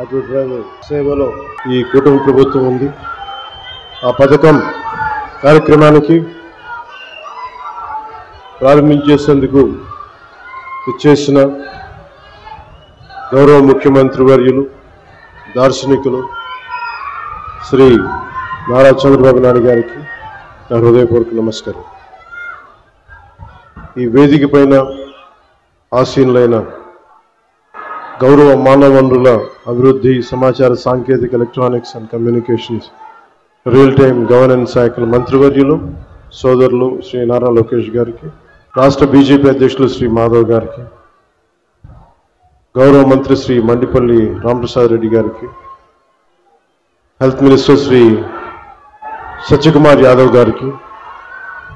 Auto driver సేవలో ఈ కూటమి ప్రభుత్వం ఉంది. ఆ పథకం కార్యక్రమానికి ప్రారంభించేందుకు ఇచ్చేసిన గౌరవ ముఖ్యమంత్రి వర్యులు దార్శనికులు శ్రీ నారా చంద్రబాబు నాయుడు గారికి నా హృదయపూర్వక నమస్కారం. ఈ వేదిక పైన ఆసీనులైన గౌరవ మానవ వనరుల అభివృద్ధి, సమాచార సాంకేతిక, electronics and communications, real time governance శాఖల మంత్రివర్యులు సోదరులు శ్రీ నారా లోకేష్ గారికి, రాష్ట్ర బీజేపీ అధ్యక్షులు శ్రీ మాధవ్ గారికి, గౌరవ మంత్రి శ్రీ మండిపల్లి రామప్రసాద్ రెడ్డి గారికి, హెల్త్ మినిస్టర్ శ్రీ సత్యకుమార్ యాదవ్ గారికి,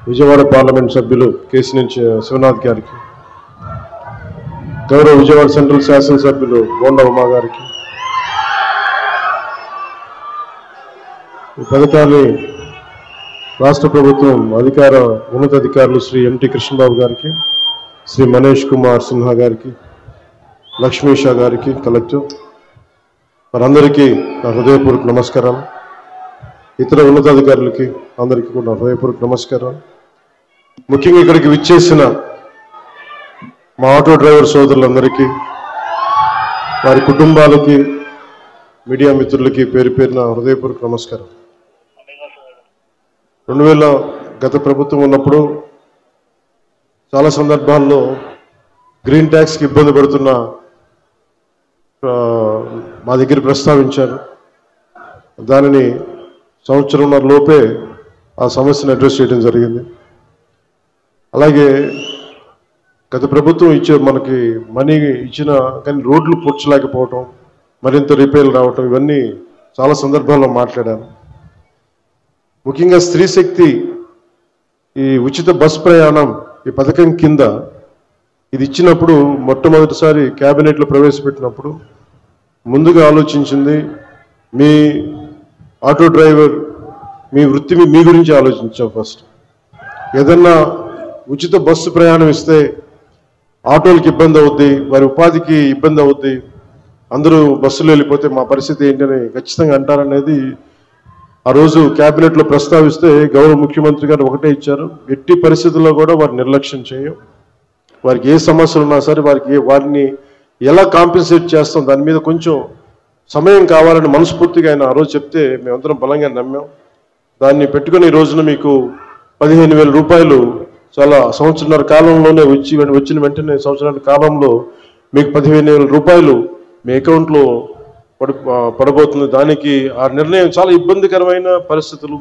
విజయవాడ పార్లమెంట్ సభ్యులు కేసినేని శివనాథ్ గారికి, గౌరవ విజయవాడ సెంట్రల్ శాసనసభ్యులు బోండా ఉమా గారికి, ఈ పథకాన్ని రాష్ట్ర ప్రభుత్వం ఉన్నతాధికారులు శ్రీ ఎంటి కృష్ణబాబు గారికి, శ్రీ మనీష్ కుమార్ సిన్హా గారికి, లక్ష్మీ షా గారికి, కలెక్టర్ వారందరికీ నా హృదయపూర్వక నమస్కారాలు. ఇతర ఉన్నతాధికారులకి అందరికీ కూడా నా హృదయపూర్వక నమస్కారాలు. ముఖ్యంగా ఇక్కడికి విచ్చేసిన మా ఆటో డ్రైవర్ సోదరులందరికీ, వారి కుటుంబాలకి, మీడియా మిత్రులకి పేరు పేరున హృదయపూర్వక నమస్కారం. 2000 గత ప్రభుత్వం ఉన్నప్పుడు చాలా సందర్భాల్లో గ్రీన్ ట్యాక్స్కి ఇబ్బంది పడుతున్న మా దగ్గర ప్రస్తావించారు. దానిని సంవత్సరంన్నర లోపే ఆ సమస్యను అడ్రస్ చేయడం జరిగింది. అలాగే గత ప్రభుత్వం మనకి మనీ ఇచ్చిన కానీ రోడ్లు పూడ్చలేకపోవటం, మరింత రిపేర్లు రావటం, ఇవన్నీ చాలా సందర్భాల్లో మాట్లాడాను. ముఖ్యంగా స్త్రీ శక్తి ఈ ఉచిత బస్ ప్రయాణం ఈ పథకం కింద ఇది ఇచ్చినప్పుడు మొట్టమొదటిసారి క్యాబినెట్లో ప్రవేశపెట్టినప్పుడు ముందుగా ఆలోచించింది మీ ఆటో డ్రైవర్ మీ వృత్తి మీ గురించి ఆలోచించాం. ఫస్ట్ ఏదన్నా ఉచిత బస్సు ప్రయాణం ఇస్తే ఆటోలకి ఇబ్బంది అవుద్ది, వారి ఉపాధికి ఇబ్బంది అవుద్ది, అందరూ బస్సులో వెళ్ళిపోతే మా పరిస్థితి ఏంటని ఖచ్చితంగా అంటారనేది ఆ రోజు క్యాబినెట్లో ప్రస్తావిస్తే గౌరవ ముఖ్యమంత్రి గారు ఒకటే ఇచ్చారు, ఎట్టి పరిస్థితుల్లో కూడా వారిని నిర్లక్ష్యం చేయం, వారికి ఏ సమస్యలు ఉన్నా సరే వారిని ఎలా కాంపెన్సేట్ చేస్తాం దాని మీద కొంచెం సమయం కావాలని మనస్ఫూర్తిగా ఆయన ఆ రోజు చెప్తే మేమందరం బలంగా నమ్మాం. దాన్ని పెట్టుకుని ఈ రోజున మీకు 15,000 రూపాయలు చాలా సంవత్సరాల కాలంలోనే వచ్చిన వెంటనే సంవత్సరాల కాలంలో మీకు 15,000 రూపాయలు మీ అకౌంట్లో పడబోతుంది. దానికి ఆ నిర్ణయం చాలా ఇబ్బందికరమైన పరిస్థితులు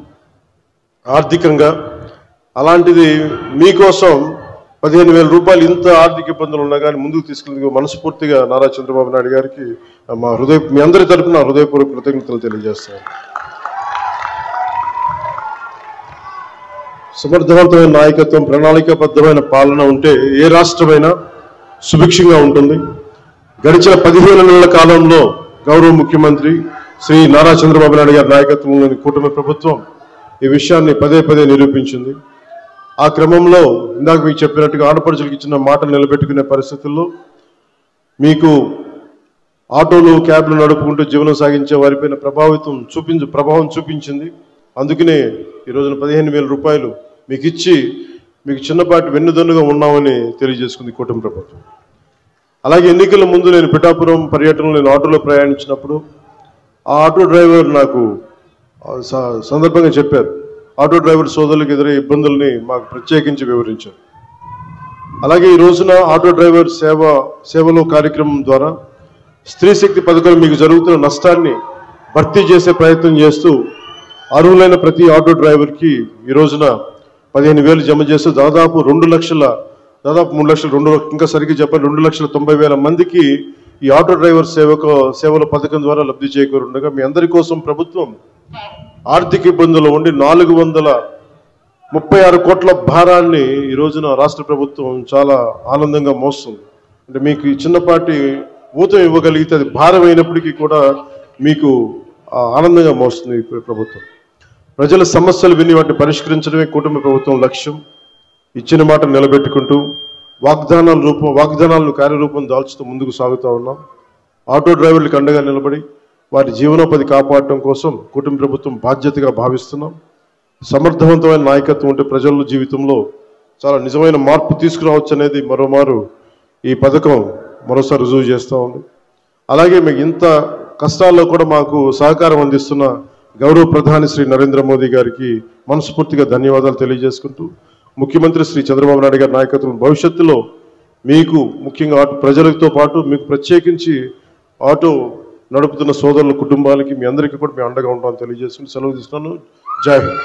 ఆర్థికంగా, అలాంటిది మీకోసం 15,000 రూపాయలు ఇంత ఆర్థిక ఇబ్బందులు ఉన్నా కానీ ముందుకు తీసుకెళ్ళి మనస్ఫూర్తిగా నారా చంద్రబాబు నాయుడు గారికి మీ అందరి తరపున హృదయపూర్వక కృతజ్ఞతలు తెలియజేస్తాను. సమర్థవంతమైన నాయకత్వం, ప్రణాళికాబద్ధమైన పాలన ఉంటే ఏ రాష్ట్రమైనా సుభిక్షంగా ఉంటుంది. గడిచిన 15 నెలల కాలంలో గౌరవ ముఖ్యమంత్రి శ్రీ నారా చంద్రబాబు నాయుడు గారి నాయకత్వంలోని కూటమి ప్రభుత్వం ఈ విషయాన్ని పదే పదే నిరూపించింది. ఆ క్రమంలో ఇందాక మీకు చెప్పినట్టుగా ఆడపడుచులకు ఇచ్చిన మాటలు నిలబెట్టుకునే పరిస్థితుల్లో మీకు ఆటోలు, క్యాబ్లు నడుపుకుంటూ జీవనం సాగించే వారిపైన ప్రభావం చూపించింది. అందుకనే ఈ రోజున 15,000 రూపాయలు మీకు ఇచ్చి మీకు చిన్నపాటి వెన్నుదన్నుగా ఉన్నామని తెలియజేసుకుంది కూటమి ప్రభుత్వం. అలాగే ఎన్నికల ముందు నేను పిఠాపురం పర్యటనలో నేను ఆటోలో ప్రయాణించినప్పుడు ఆ ఆటో డ్రైవర్ నాకు సందర్భంగా చెప్పారు, ఆటో డ్రైవర్ సోదరులకు ఎదురయ్యే ఇబ్బందుల్ని మాకు ప్రత్యేకించి వివరించారు. అలాగే ఈ రోజున ఆటో డ్రైవర్ సేవలో కార్యక్రమం ద్వారా స్త్రీ శక్తి పథకం మీకు జరుగుతున్న నష్టాన్ని భర్తీ చేసే ప్రయత్నం చేస్తూ అర్హులైన ప్రతి ఆటో డ్రైవర్కి ఈ రోజున 15,000 జమ చేస్తూ దాదాపు 3 లక్షలు ఇంకా సరిగ్గా చెప్పాలి 2,90,000 మందికి ఈ ఆటో డ్రైవర్ సేవల పథకం ద్వారా లబ్ధి చేకూరుండగా మీ అందరి కోసం ప్రభుత్వం ఆర్థిక ఇబ్బందులు ఉండి 436 కోట్ల భారాన్ని ఈ రోజున రాష్ట్ర ప్రభుత్వం చాలా ఆనందంగా మోస్తుంది. అంటే మీకు చిన్నపాటి ఊతం ఇవ్వగలిగితే అది భారం అయినప్పటికీ కూడా మీకు ఆనందంగా మోస్తుంది ఈ ప్రభుత్వం. ప్రజల సమస్యలు విని వాటిని పరిష్కరించడమే కూటమి ప్రభుత్వం లక్ష్యం. ఇచ్చిన మాట నిలబెట్టుకుంటూ వాగ్దానాలను కార్యరూపం దాల్చుతూ ముందుకు సాగుతూ ఉన్నాం. ఆటో డ్రైవర్లకు అండగా నిలబడి వారి జీవనోపాధి కాపాడటం కోసం కుటుంబ ప్రభుత్వం బాధ్యతగా భావిస్తున్నాం. సమర్థవంతమైన నాయకత్వం ఉంటే ప్రజల జీవితంలో చాలా నిజమైన మార్పు తీసుకురావచ్చు అనేది మరోమారు ఈ పథకం మరోసారి రుజువు చేస్తూ ఉంది. అలాగే మీకు ఇంత కష్టాల్లో కూడా మాకు సహకారం అందిస్తున్న గౌరవ ప్రధాని శ్రీ నరేంద్ర మోదీ గారికి మనస్ఫూర్తిగా ధన్యవాదాలు తెలియజేసుకుంటూ, ముఖ్యమంత్రి శ్రీ చంద్రబాబు నాయుడు గారి నాయకత్వం భవిష్యత్తులో మీకు ముఖ్యంగా ప్రజలతో పాటు మీకు ప్రత్యేకించి ఆటో నడుపుతున్న సోదరుల కుటుంబాలకి మీ అందరికీ కూడా మేము అండగా ఉంటామని తెలియజేసుకుని సెలవు తీసుకున్నాను. జై హింద్.